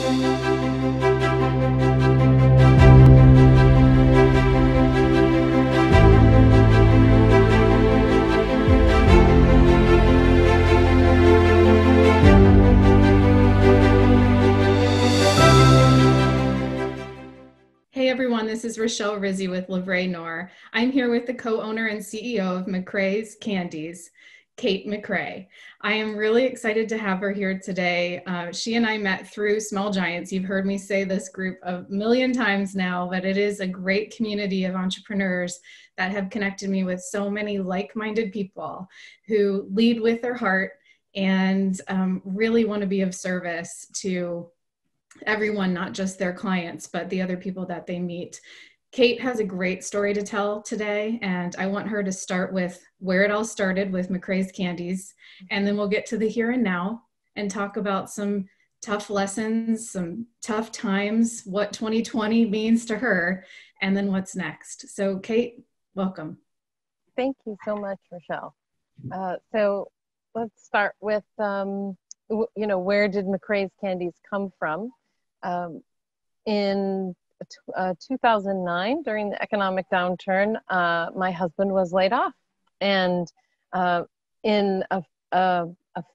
Hey everyone, this is Rochelle Rizzi with Vrai. I'm here with the co-owner and CEO of McCreas Candies, Kate McCrea. I am really excited to have her here today. She and I met through Small Giants. You've heard me say this group a million times now, but it is a great community of entrepreneurs that have connected me with so many like-minded people who lead with their heart and really want to be of service to everyone, not just their clients, but the other people that they meet. Kate has a great story to tell today, and I want her to start with where it all started with McCreas Candies, and then we'll get to the here and now and talk about some tough lessons, some tough times, what 2020 means to her, and then what's next. So Kate, welcome. Thank you so much, Rochelle. So let's start with, where did McCreas Candies come from? In 2009, during the economic downturn, my husband was laid off, and in a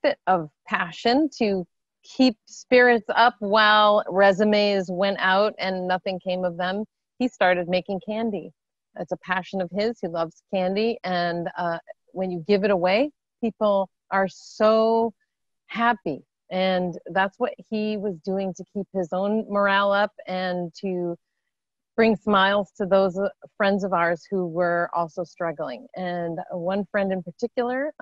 fit of passion to keep spirits up while resumes went out and nothing came of them, he started making candy. It's a passion of his. He loves candy, and when you give it away, people are so happy. And that's what he was doing to keep his own morale up and to bring smiles to those friends of ours who were also struggling. And one friend in particular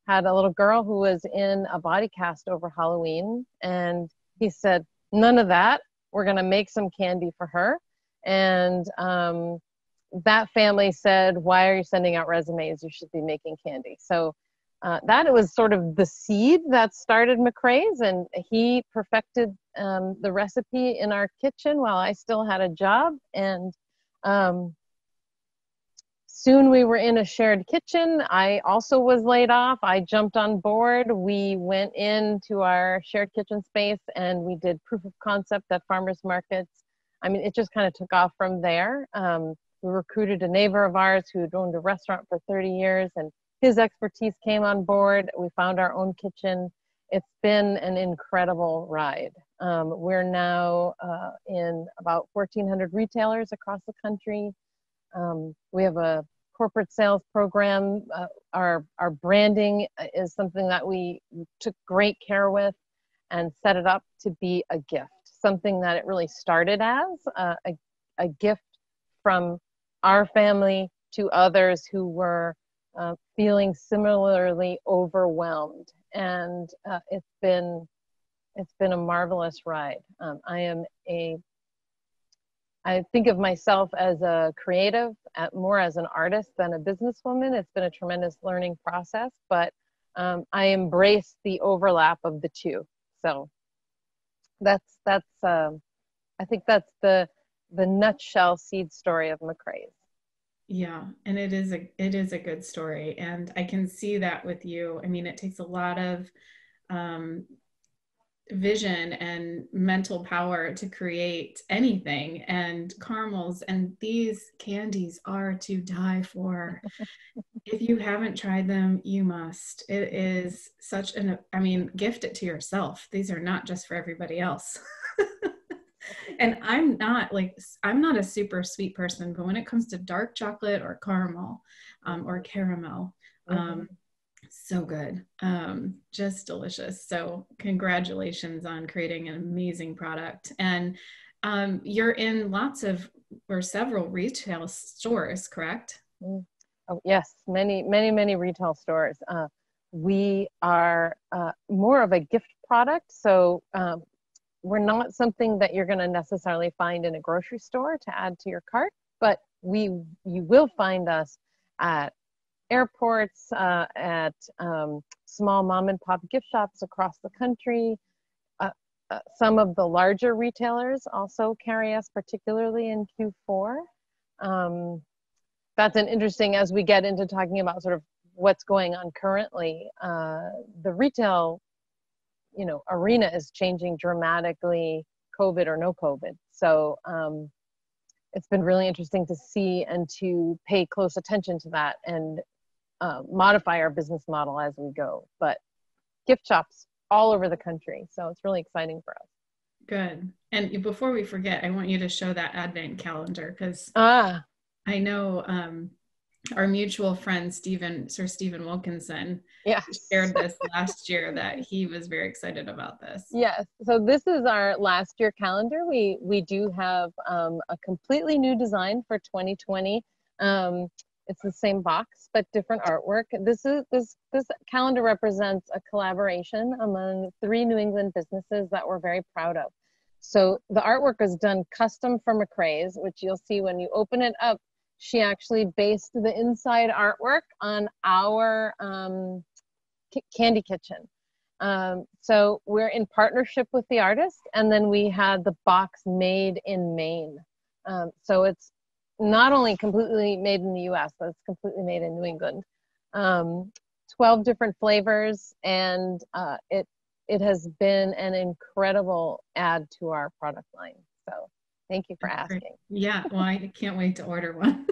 had a little girl who was in a body cast over Halloween. And he said, none of that. We're going to make some candy for her. And that family said, why are you sending out resumes? You should be making candy. So that was sort of the seed that started McCreas, and he perfected the recipe in our kitchen while I still had a job. And soon we were in a shared kitchen. I also was laid off. I jumped on board. We went into our shared kitchen space and we did proof of concept at farmers markets. I mean, it just kind of took off from there. We recruited a neighbor of ours who had owned a restaurant for 30 years, and his expertise came on board. We found our own kitchen. It's been an incredible ride. We're now in about 1,400 retailers across the country. We have a corporate sales program. Our branding is something that we took great care with and set it up to be a gift, something that it really started as a gift from our family to others who were feeling similarly overwhelmed, and it's been a marvelous ride. I think of myself as a creative, more as an artist than a businesswoman. It's been a tremendous learning process, but I embrace the overlap of the two. So I think that's the nutshell seed story of McCreas. Yeah, and it is a good story, and I can see that with you. I mean, it takes a lot of vision and mental power to create anything, and caramels and these candies are to die for. If you haven't tried them, you must. It is such gift it to yourself. These are not just for everybody else. And I'm not a super sweet person, but when it comes to dark chocolate or caramel, so good, just delicious. So congratulations on creating an amazing product. And you're in several retail stores, correct? Oh, yes, many retail stores. We are more of a gift product, so we're not something that you're going to necessarily find in a grocery store to add to your cart, but you will find us at airports, at small mom and pop gift shops across the country. Some of the larger retailers also carry us, particularly in Q4. That's an interesting, as we get into talking about sort of what's going on currently, the retail arena is changing dramatically, COVID or no COVID. So it's been really interesting to see and to pay close attention to that and modify our business model as we go. But gift shops all over the country. So it's really exciting for us. Good. And before we forget, I want you to show that advent calendar because I know our mutual friend Sir Stephen Wilkinson shared this last year that he was very excited about this. Yes. So this is our last year calendar. We do have a completely new design for 2020. It's the same box, but different artwork. This calendar represents a collaboration among 3 New England businesses that we're very proud of. So the artwork is done custom for McCreas, which you'll see when you open it up. She actually based the inside artwork on our candy kitchen. So we're in partnership with the artist, and then we had the box made in Maine. So it's not only completely made in the US, but it's completely made in New England. 12 different flavors, and it has been an incredible add to our product line. So thank you for asking. Yeah, well, I can't wait to order one.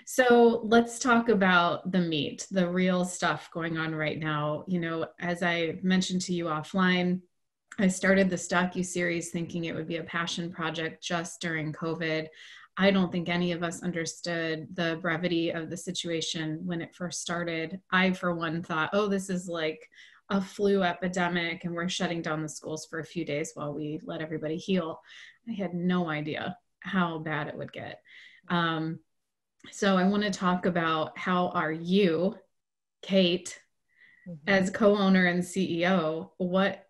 So let's talk about the meat, the real stuff going on right now. As I mentioned to you offline, I started this docuseries thinking it would be a passion project just during COVID. I don't think any of us understood the brevity of the situation when it first started. I, for one, thought, oh, this is like a flu epidemic and we're shutting down the schools for a few days while we let everybody heal. I had no idea how bad it would get. So I want to talk about how are you, Kate, as co-owner and CEO, what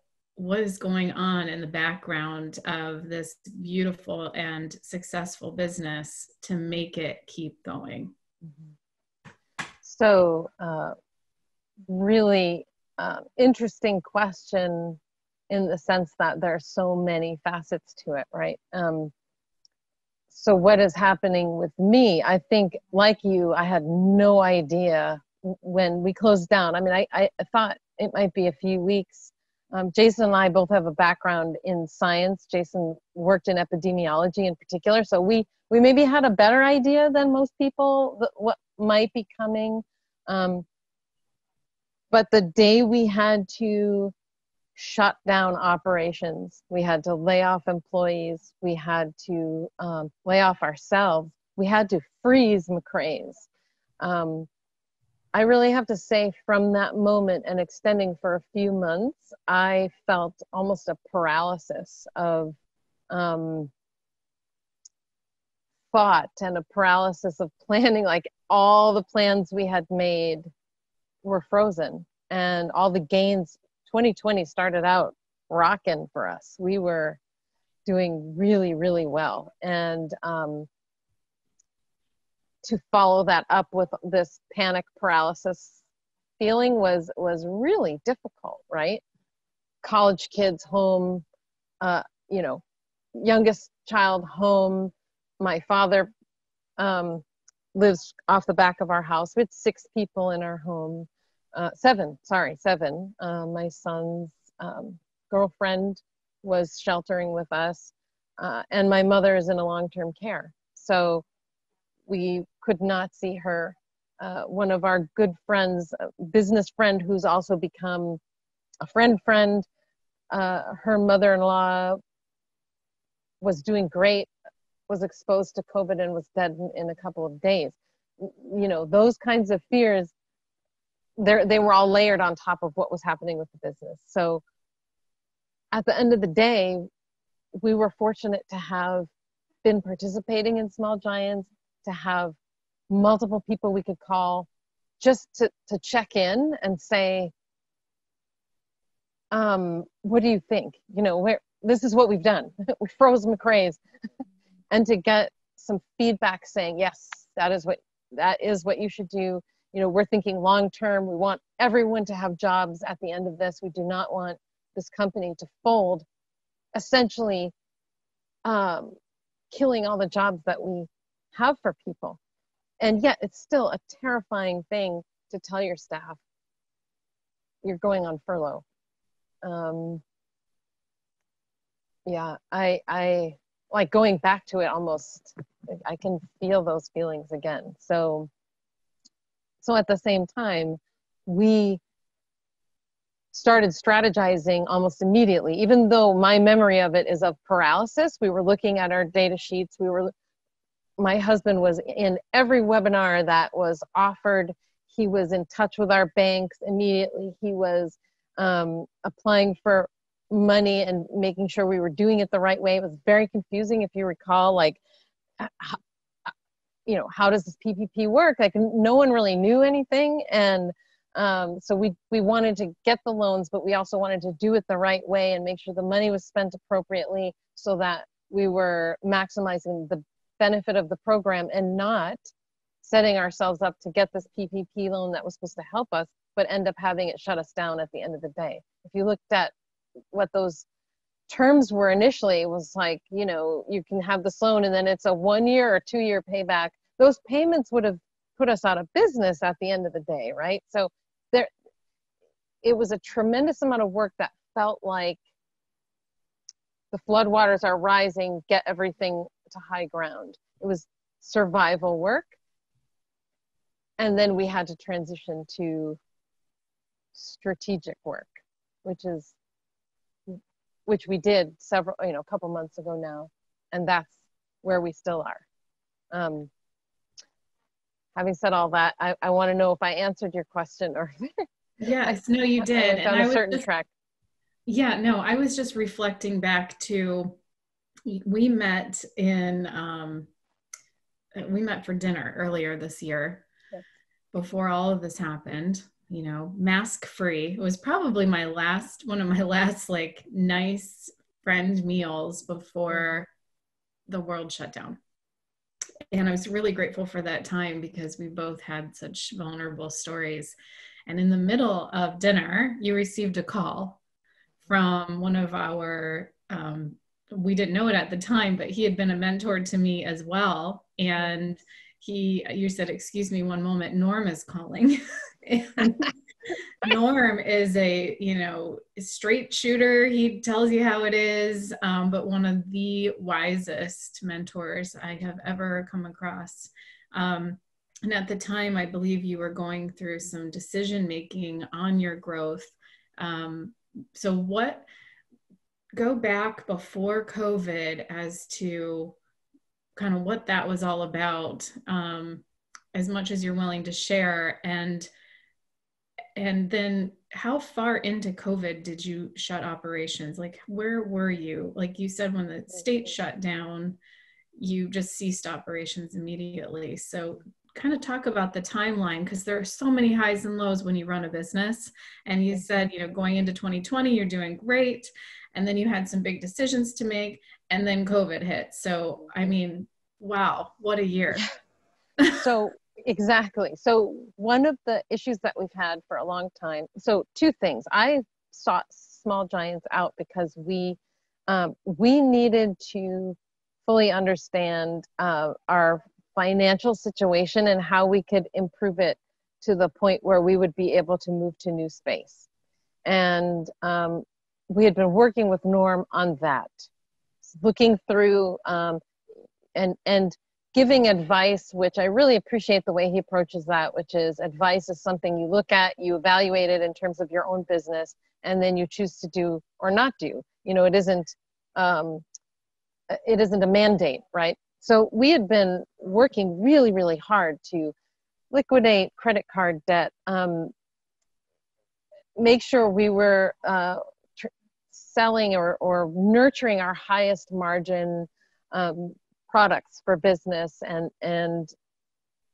is going on in the background of this beautiful and successful business to make it keep going? So really interesting question in the sense that there are so many facets to it, right? So what is happening with me? I think, like you, I had no idea when we closed down. I mean, I thought it might be a few weeks. Jason and I both have a background in science. Jason worked in epidemiology in particular. So we maybe had a better idea than most people what might be coming. But the day we had to shut down operations, we had to lay off employees, we had to lay off ourselves, we had to freeze McCreas. I really have to say, from that moment and extending for a few months, I felt almost a paralysis of thought and a paralysis of planning. Like, all the plans we had made were frozen, and all the gains. 2020 started out rocking for us. We were doing really, really well. And to follow that up with this panic paralysis feeling was really difficult, right? College kids home, youngest child home. My father lives off the back of our house. We had 6 people in our home. 7. My son's girlfriend was sheltering with us, and my mother is in a long-term care. So we could not see her. One of our good friends, a business friend who's also become a friend, her mother-in-law was doing great, was exposed to COVID and was dead in a couple of days. Those kinds of fears, they were all layered on top of what was happening with the business. So at the end of the day, we were fortunate to have been participating in Small Giants, to have multiple people we could call just to check in and say, what do you think? This is what we've done. We froze McCreas. And to get some feedback saying, yes, that is what you should do. We're thinking long-term. We want everyone to have jobs at the end of this. We do not want this company to fold, essentially killing all the jobs that we have for people. And yet it's still a terrifying thing to tell your staff you're going on furlough yeah, I like going back to it almost, I can feel those feelings again. So at the same time, we started strategizing almost immediately, even though my memory of it is of paralysis. We were looking at our data sheets. My husband was in every webinar that was offered. He was in touch with our banks immediately. He was applying for money and making sure we were doing it the right way. It was very confusing, if you recall, like, how does this PPP work? Like, no one really knew anything. And so we wanted to get the loans, but we also wanted to do it the right way and make sure the money was spent appropriately so that we were maximizing the benefit of the program and not setting ourselves up to get this PPP loan that was supposed to help us, but end up having it shut us down at the end of the day. If you looked at what those terms were initially, it was like, you can have this loan and then it's a 1 year or 2 year payback. Those payments would have put us out of business at the end of the day, right? So it was a tremendous amount of work that felt like the floodwaters are rising, get everything to high ground. It was survival work. And then we had to transition to strategic work, which we did a couple months ago now. And that's where we still are. Having said all that, I want to know if I answered your question or Yes, no, you I did. went down a certain track. Yeah, no, I was just reflecting back to we met for dinner earlier this year before all of this happened, mask free. It was probably one of my last like nice friend meals before the world shut down. And I was really grateful for that time because we both had such vulnerable stories. And in the middle of dinner, you received a call from one of our, we didn't know it at the time, but he had been a mentor to me as well. And you said, excuse me one moment, Norm is calling. And Norm is a, straight shooter. He tells you how it is, but one of the wisest mentors I have ever come across. And at the time, I believe you were going through some decision making on your growth. So go back before COVID as to kind of what that was all about, as much as you're willing to share. And then how far into COVID did you shut operations? Like, where were you? Like you said, when the state shut down, you just ceased operations immediately. So kind of talk about the timeline, because there are so many highs and lows when you run a business. And you said, going into 2020, you're doing great. And then you had some big decisions to make, and then COVID hit. So, I mean, wow, what a year. So exactly. So one of the issues that we've had for a long time, so two things. I sought Small Giants out because we needed to fully understand our financial situation and how we could improve it to the point where we would be able to move to new space. And we had been working with Norm on that, looking through and giving advice, which I really appreciate the way he approaches that, which is advice is something you look at, you evaluate it in terms of your own business, and then you choose to do or not do. It isn't a mandate, right? So we had been working really, really hard to liquidate credit card debt, make sure we were selling or nurturing our highest margin products for business. And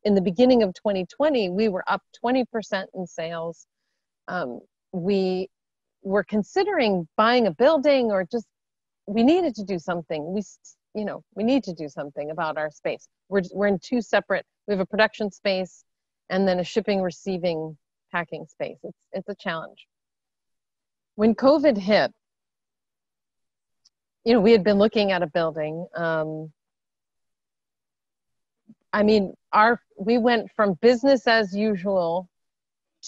in the beginning of 2020, we were up 20% in sales. We were considering buying a building, or just, we needed to do something. We need to do something about our space. We're in two separate, we have a production space and then a shipping, receiving, packing space. It's a challenge. When COVID hit, we had been looking at a building. We went from business as usual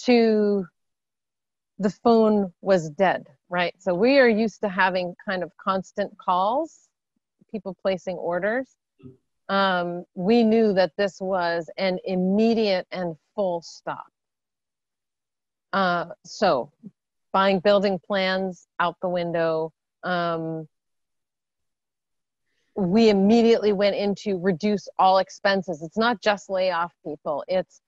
to the phone was dead, right? So we are used to having kind of constant calls, people placing orders. We knew that this was an immediate and full stop. So buying building plans out the window. We immediately went into reduce all expenses. It's not just lay off people. It's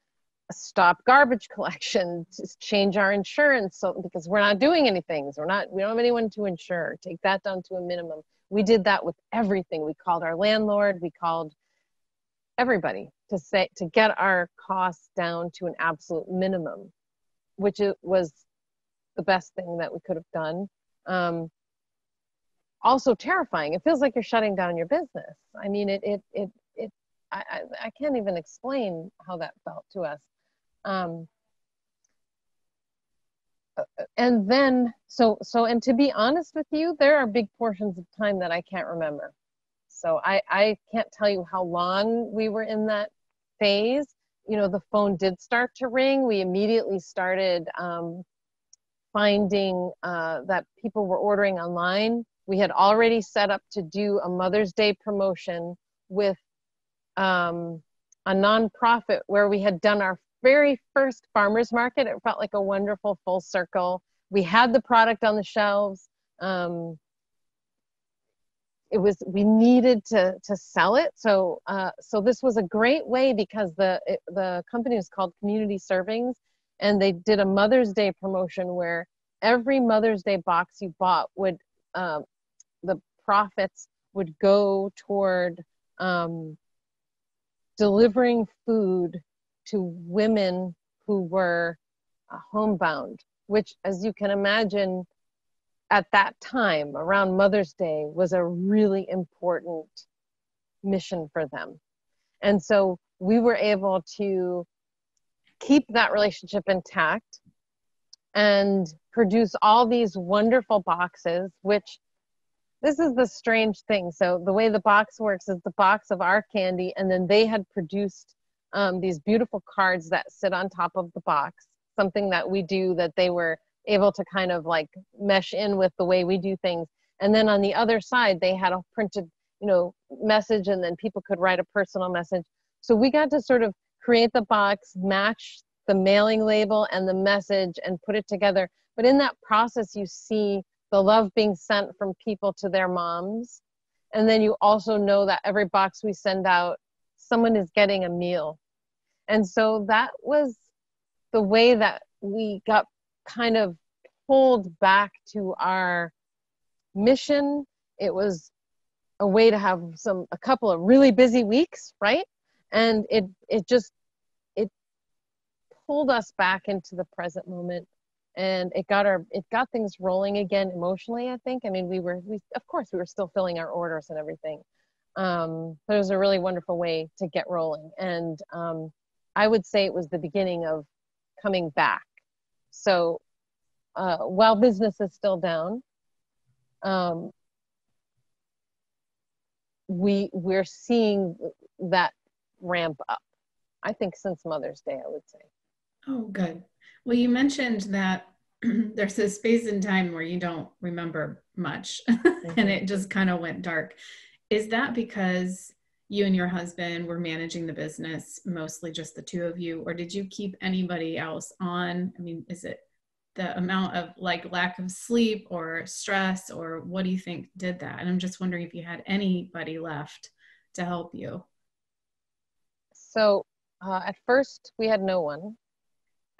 stop garbage collection, change our insurance, so because we're not doing anything. So we don't have anyone to insure. Take that down to a minimum. We did that with everything. We called our landlord. We called everybody to get our costs down to an absolute minimum, which was the best thing that we could have done. Also terrifying. It feels like you're shutting down your business. I mean, I can't even explain how that felt to us. And then, and to be honest with you, there are big portions of time that I can't remember. So I can't tell you how long we were in that phase. The phone did start to ring. We immediately started finding that people were ordering online. We had already set up to do a Mother's Day promotion with a nonprofit where we had done our very first farmers market. It felt like a wonderful full circle. We had the product on the shelves. We needed to sell it. So this was a great way because the company was called Community Servings, and they did a Mother's Day promotion where every Mother's Day box you bought would, the profits would go toward delivering food to women who were homebound, which, as you can imagine, at that time around Mother's Day was a really important mission for them. And so we were able to keep that relationship intact and produce all these wonderful boxes, which this is the strange thing. So the way the box works is the box of our candy, and then they had produced these beautiful cards that sit on top of the box, something that we do that they were able to kind of like mesh in with the way we do things. And then on the other side, they had a printed, message, and then people could write a personal message. So we got to sort of create the box, match the mailing label and the message, and put it together. But in that process, you see the love being sent from people to their moms. And then you also know that every box we send out, someone is getting a meal. And so that was the way that we got kind of pulled back to our mission. It was a way to have a couple of really busy weeks, right? And it pulled us back into the present moment, and it got things rolling again emotionally, I think. I mean, we of course we were still filling our orders and everything. But it was a really wonderful way to get rolling. And I would say it was the beginning of coming back. So while business is still down, we're seeing that ramp up, I think, since Mother's Day, I would say. Oh, good. Well, you mentioned that there's a space in time where you don't remember much and it just kind of went dark. Is that because you and your husband were managing the business, mostly just the two of you, or did you keep anybody else on? I mean, is it the amount of like lack of sleep or stress, or what do you think did that? And I'm just wondering if you had anybody left to help you. So at first we had no one.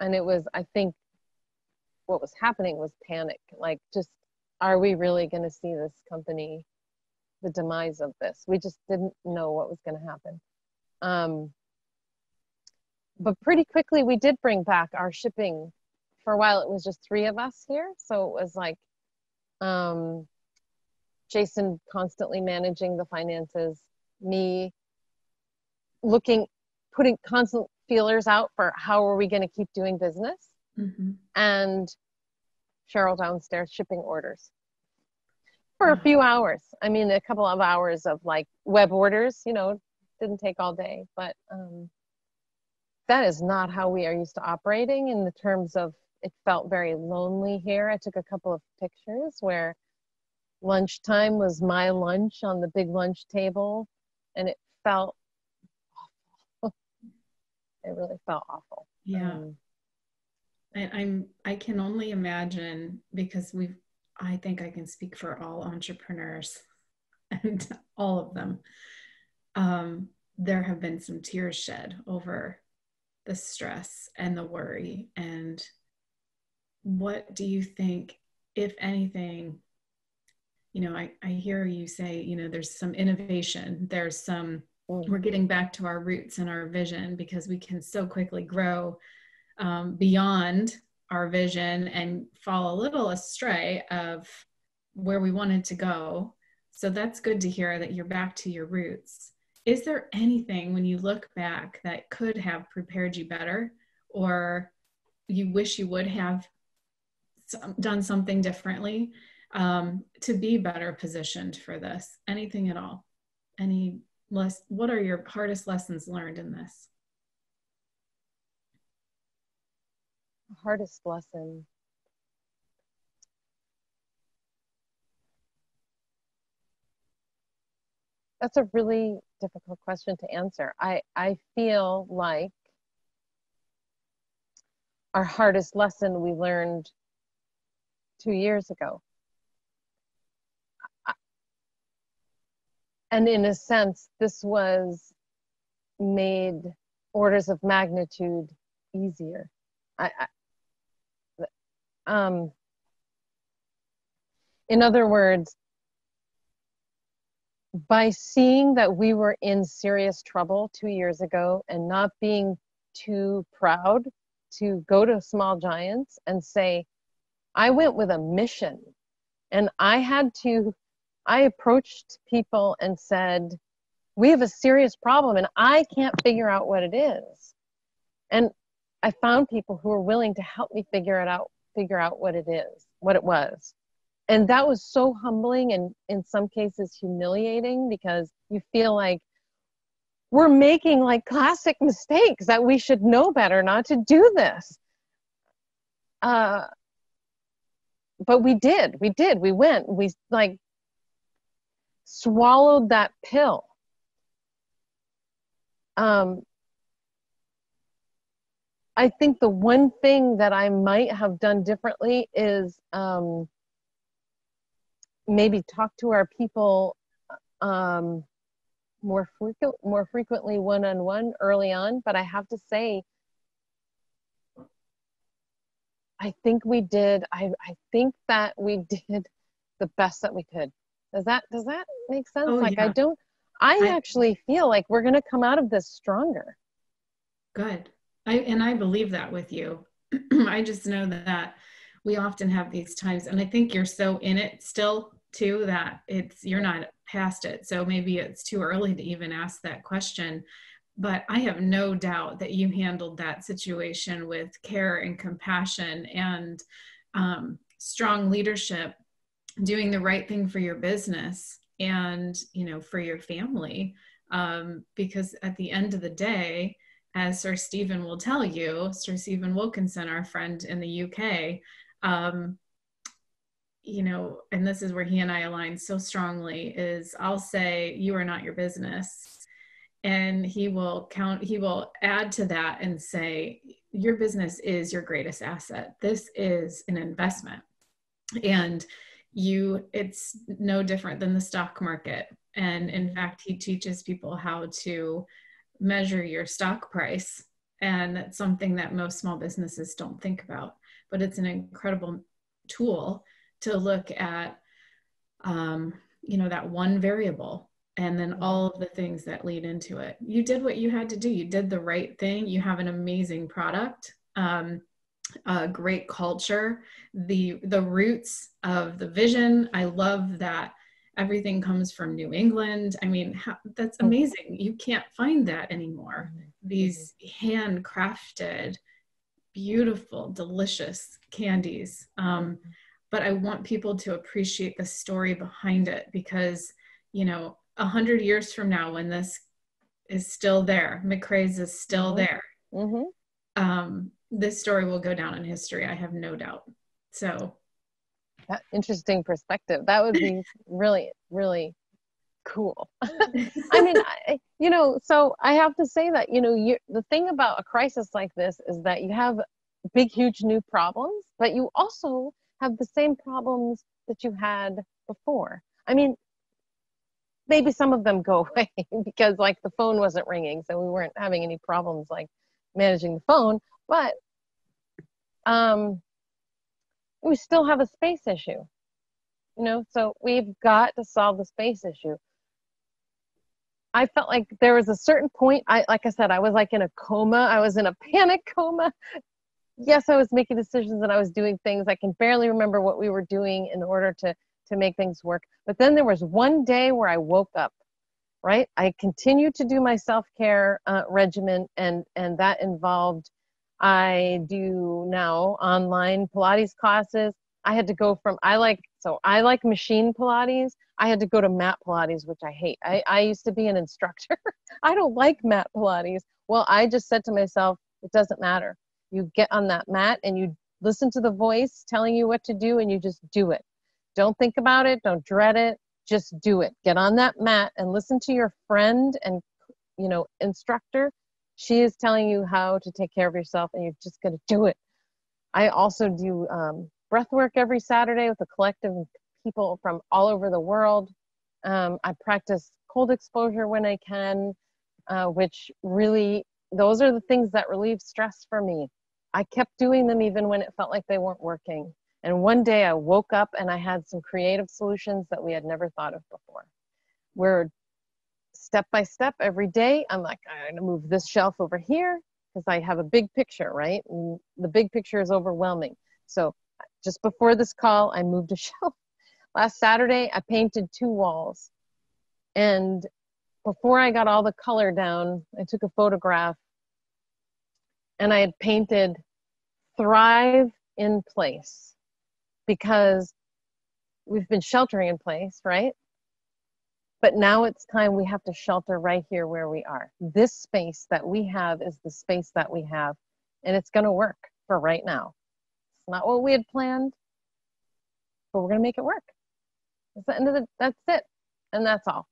And it was, I think, what was happening was panic. Like, just, are we really going to see this company, the demise of this? We just didn't know what was going to happen. But pretty quickly, we did bring back our shipping. For a while, it was just 3 of us here. So it was like Jason constantly managing the finances, me putting constant feelers out for how are we going to keep doing business, and Cheryl downstairs shipping orders for a few hours. I mean, a couple of hours of like web orders, didn't take all day, but that is not how we are used to operating in the terms of it felt very lonely here. I took a couple of pictures where lunchtime was my lunch on the big lunch table, and it felt awful. It really felt awful. Yeah. I can only imagine, because I think I can speak for all entrepreneurs and all of them. There have been some tears shed over the stress and the worry. And what do you think, if anything, I hear you say, there's some innovation, we're getting back to our roots and our vision, because we can so quickly grow beyond our vision and fall a little astray of where we wanted to go. So that's good to hear that you're back to your roots. Is there anything when you look back that could have prepared you better, or you wish you would have done something differently to be better positioned for this? Anything at all? What are your hardest lessons learned in this? Hardest lesson. That's a really difficult question to answer. I feel like our hardest lesson we learned 2 years ago. And in a sense, this was made orders of magnitude easier. In other words, by seeing that we were in serious trouble 2 years ago and not being too proud to go to Small Giants and say, I went with a mission, and I approached people and said, we have a serious problem and I can't figure out what it is. And I found people who were willing to help me figure out what it was. And that was so humbling and in some cases humiliating, because you feel like we're making like classic mistakes, that we should know better not to do this. But we did. We went. We like swallowed that pill. I think the one thing that I might have done differently is maybe talk to our people more frequently one-on-one early on. But I have to say, I think we did. I think that we did the best that we could. Does that make sense? Oh, like yeah. I actually feel like we're going to come out of this stronger. Good. I believe that with you. I just know that we often have these times, and I think you're so in it still too, that you're not past it. So maybe it's too early to even ask that question. But I have no doubt that you handled that situation with care and compassion and strong leadership, doing the right thing for your business and, for your family. Because at the end of the day, as Sir Stephen will tell you, Sir Stephen Wilkinson, our friend in the UK, and this is where he and I align so strongly, is I'll say, you are not your business. And he will add to that and say, your business is your greatest asset. This is an investment. And it's no different than the stock market. And in fact, he teaches people how to measure your stock price. And that's something that most small businesses don't think about, but it's an incredible tool to look at, that one variable, and then all of the things that lead into it. You did what you had to do. You did the right thing. You have an amazing product, a great culture, the roots of the vision. I love that everything comes from New England. I mean, that's amazing. You can't find that anymore. These handcrafted, beautiful, delicious candies. But I want people to appreciate the story behind it, because, 100 years from now, when this is still there, McCreas is still there. this story will go down in history. I have no doubt. So Interesting perspective. That would be really, really cool. I mean, so I have to say that, the thing about a crisis like this is that you have big, huge new problems, but you also have the same problems that you had before. I mean, maybe some of them go away because like the phone wasn't ringing, so we weren't having any problems like managing the phone, but we still have a space issue, so we've got to solve the space issue. I felt like there was a certain point, like I said, I was like in a coma. I was in a panic coma. Yes, I was making decisions and I was doing things. I can barely remember what we were doing in order to make things work. But then there was one day where I woke up, right? I continued to do my self-care regimen, and that involved, I do now online Pilates classes. I had to go from, I like machine Pilates. I had to go to mat Pilates, which I hate. I used to be an instructor. I don't like mat Pilates. Well, I just said to myself, it doesn't matter. You get on that mat and you listen to the voice telling you what to do, and you just do it. Don't think about it. Don't dread it. Just do it. Get on that mat and listen to your friend and, instructor. She is telling you how to take care of yourself, and you're just going to do it. I also do breath work every Saturday with a collective of people from all over the world. I practice cold exposure when I can, which really, those are the things that relieve stress for me. I kept doing them even when it felt like they weren't working. And one day I woke up and I had some creative solutions that we had never thought of before. We're step by step every day. I'm like, I'm gonna move this shelf over here because I have a big picture, right? And the big picture is overwhelming. So just before this call, I moved a shelf. Last Saturday, I painted 2 walls. And before I got all the color down, I took a photograph and I had painted "Thrive in Place," because we've been sheltering in place, right? But now it's time we have to shelter right here where we are. This space that we have is the space that we have, and it's going to work for right now. It's not what we had planned, but we're going to make it work. That's the end of that's it. And that's all.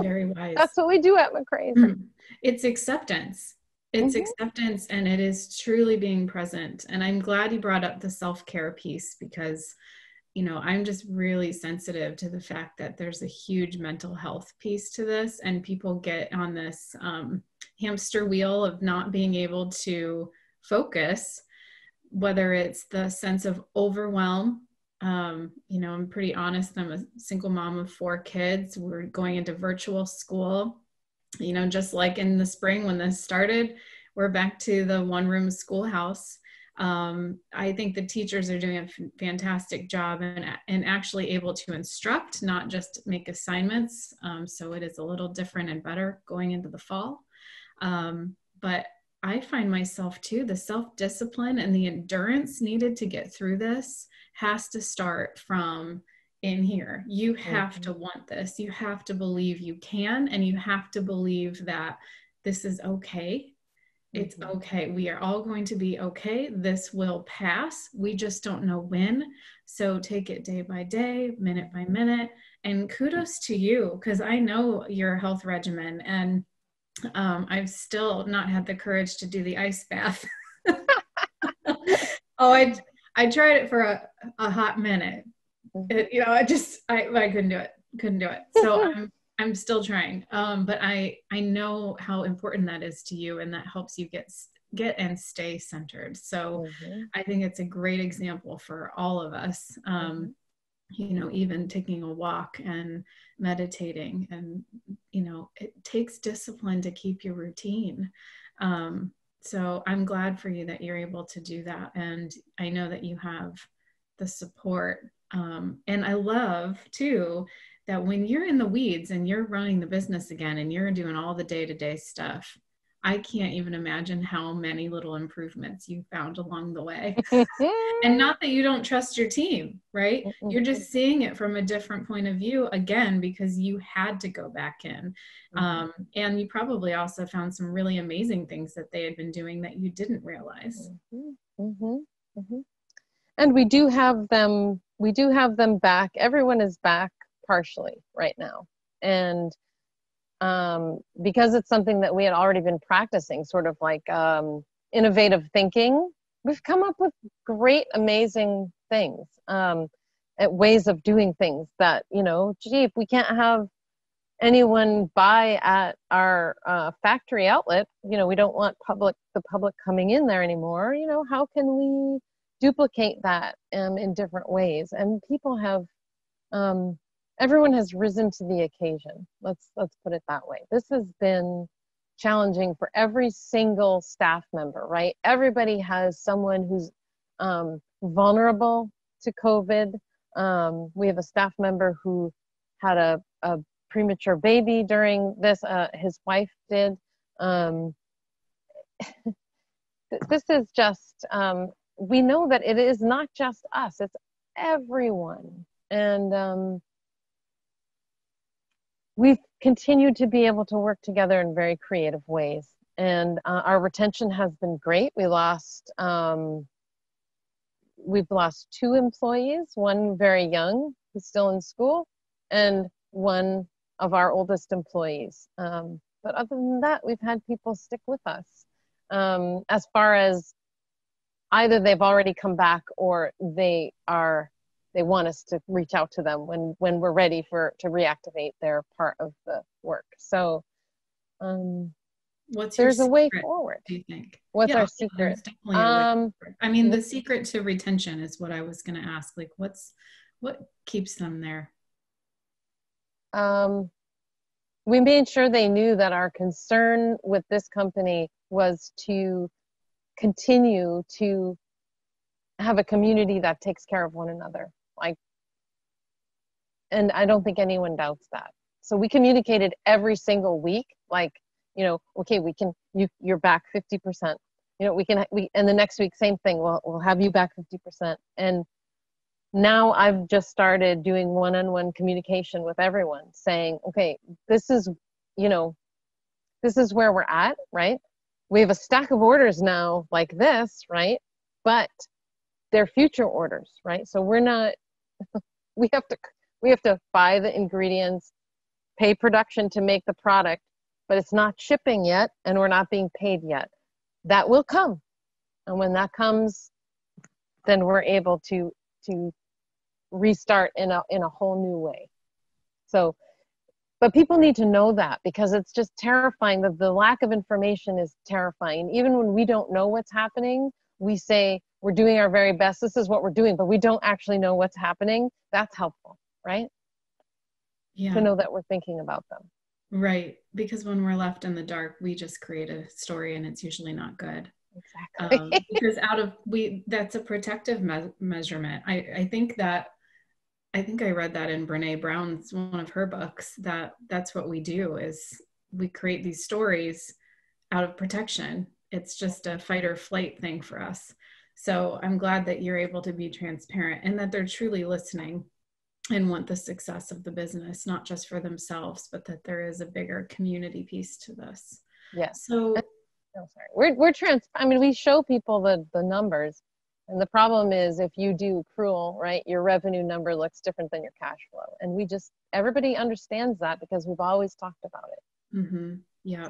very wise. That's what we do at McCreas. It's acceptance. It's acceptance, and it is truly being present. And I'm glad you brought up the self-care piece, because I'm just really sensitive to the fact that there's a huge mental health piece to this, and people get on this hamster wheel of not being able to focus, whether it's the sense of overwhelm. I'm pretty honest. I'm a single mom of 4 kids. We're going into virtual school. Just like in the spring when this started, we're back to the one-room schoolhouse. I think the teachers are doing a fantastic job and actually able to instruct, not just make assignments. So it is a little different and better going into the fall. But I find myself too, the self-discipline and the endurance needed to get through this has to start from in here. You have to want this. You have to believe you can, and you have to believe that this is okay. It's okay. We are all going to be okay. This will pass. We just don't know when. So take it day by day, minute by minute. And kudos to you, because I know your health regimen, and I've still not had the courage to do the ice bath. I tried it for a hot minute. I couldn't do it. So I'm still trying. But I know how important that is to you, and that helps you get and stay centered. So I think it's a great example for all of us. Even taking a walk and meditating, and it takes discipline to keep your routine. So I'm glad for you that you're able to do that. And I know that you have the support. And I love too, that when you're in the weeds and you're running the business again and you're doing all the day-to-day stuff, I can't even imagine how many little improvements you found along the way. And not that you don't trust your team, right? You're just seeing it from a different point of view again, because you had to go back in. And you probably also found some really amazing things that they had been doing that you didn't realize. And we do have them back. Everyone is back partially right now. And because it's something that we had already been practicing, sort of like innovative thinking, we've come up with great, amazing things, ways of doing things that, gee, if we can't have anyone buy at our factory outlet, we don't want the public coming in there anymore. How can we duplicate that in different ways? And people have, everyone has risen to the occasion. Let's put it that way. This has been challenging for every single staff member, right? Everybody has someone who's vulnerable to COVID. We have a staff member who had a premature baby during this. His wife did. This is just, we know that it is not just us, it's everyone. And we've continued to be able to work together in very creative ways. And our retention has been great. We've lost 2 employees, one very young, who's still in school, and one of our oldest employees. But other than that, we've had people stick with us. As far as either they've already come back or they want us to reach out to them when we're ready to reactivate their part of the work. So there's a way forward. Do you think? What's our secret? There's definitely a way forward. I mean, the secret to retention is what I was going to ask. Like, what keeps them there? We made sure they knew that our concern with this company was to continue to have a community that takes care of one another. And I don't think anyone doubts that. So we communicated every single week, okay, you're back 50%. And the next week, same thing. We'll have you back 50%. And now I've just started doing one-on-one communication with everyone, saying, okay, this is where we're at, right? We have a stack of orders now like this, right? But they're future orders, right? So we're not, we have to buy the ingredients, pay production to make the product, but it's not shipping yet and we're not being paid yet. That will come. And when that comes, then we're able to restart in a whole new way. So, but people need to know that, because it's just terrifying. The lack of information is terrifying. Even when we don't know what's happening, we say we're doing our very best. This is what we're doing, but we don't actually know what's happening. That's helpful, right? Yeah. To know that we're thinking about them. Right. Because when we're left in the dark, we just create a story and it's usually not good. Exactly. Because that's a protective measurement. I think I read that in Brene Brown's, one of her books, that's what we do, is we create these stories out of protection. It's just a fight or flight thing for us. So I'm glad that you're able to be transparent and that they're truly listening and want the success of the business, not just for themselves, but that there is a bigger community piece to this. Yes. So we show people the numbers. And the problem is, if you do accrual, right, your revenue number looks different than your cash flow. And everybody understands that because we've always talked about it. Mm-hmm. Yeah.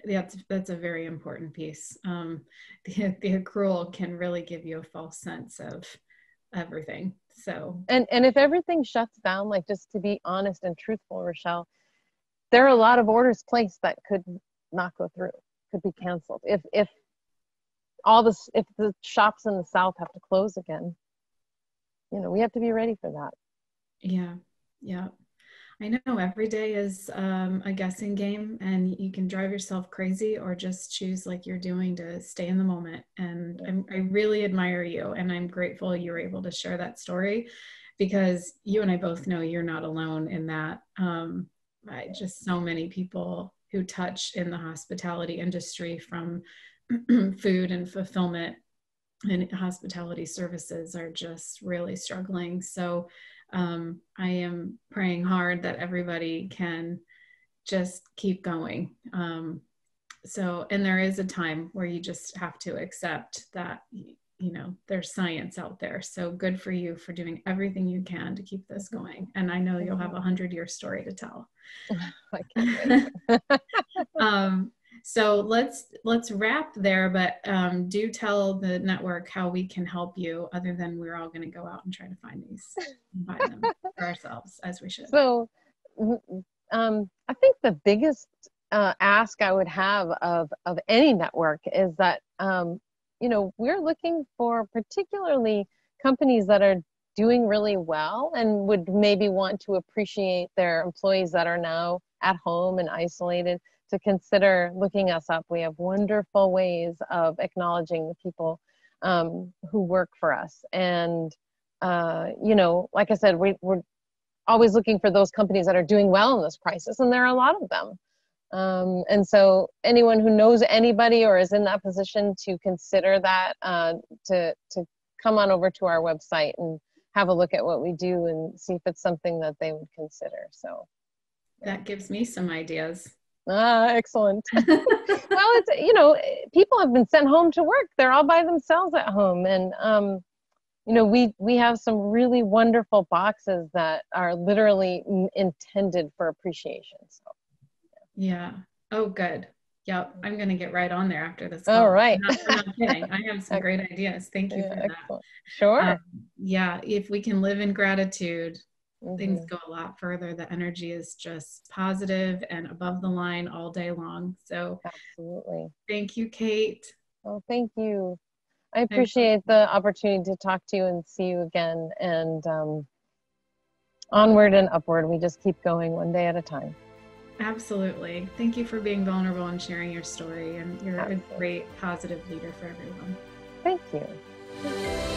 That's a very important piece. The accrual can really give you a false sense of everything. So, and if everything shuts down, like, just to be honest and truthful, Rochelle, there are a lot of orders placed that could not go through, could be canceled. If the shops in the South have to close again, we have to be ready for that. Yeah. I know every day is a guessing game, and you can drive yourself crazy or just choose, like you're doing, to stay in the moment. And I really admire you, and I'm grateful you were able to share that story, because you and I both know you're not alone in that. Just so many people who touch in the hospitality industry, from food and fulfillment and hospitality services, are just really struggling. So I am praying hard that everybody can just keep going. And there is a time where you just have to accept that, there's science out there. So good for you for doing everything you can to keep this going. And I know you'll have a 100-year story to tell. I can't wait. So let's wrap there, but do tell the network how we can help you, other than we're all going to go out and try to find these and buy them for ourselves, as we should. So I think the biggest ask I would have of any network is that, we're looking for particularly companies that are doing really well and would maybe want to appreciate their employees that are now at home and isolated, to consider looking us up. We have wonderful ways of acknowledging the people who work for us. And, like I said, we're always looking for those companies that are doing well in this crisis, and there are a lot of them. And so anyone who knows anybody or is in that position to consider that, to come on over to our website and have a look at what we do and see if it's something that they would consider. So that gives me some ideas. Excellent. Well, it's, people have been sent home to work. They're all by themselves at home. And, we have some really wonderful boxes that are literally intended for appreciation. So. Yeah. Oh, good. Yep. I'm going to get right on there after this call. All right. I'm not kidding. I have some great ideas. Thank you for that. Excellent. Sure. Yeah. If we can live in gratitude, things go a lot further. The energy is just positive and above the line all day long. So absolutely. Thank you, Kate. Oh, thank you. I appreciate the opportunity to talk to you and see you again. And onward and upward. We just keep going one day at a time. Absolutely. Thank you for being vulnerable and sharing your story. And you're a great positive leader for everyone. Thank you.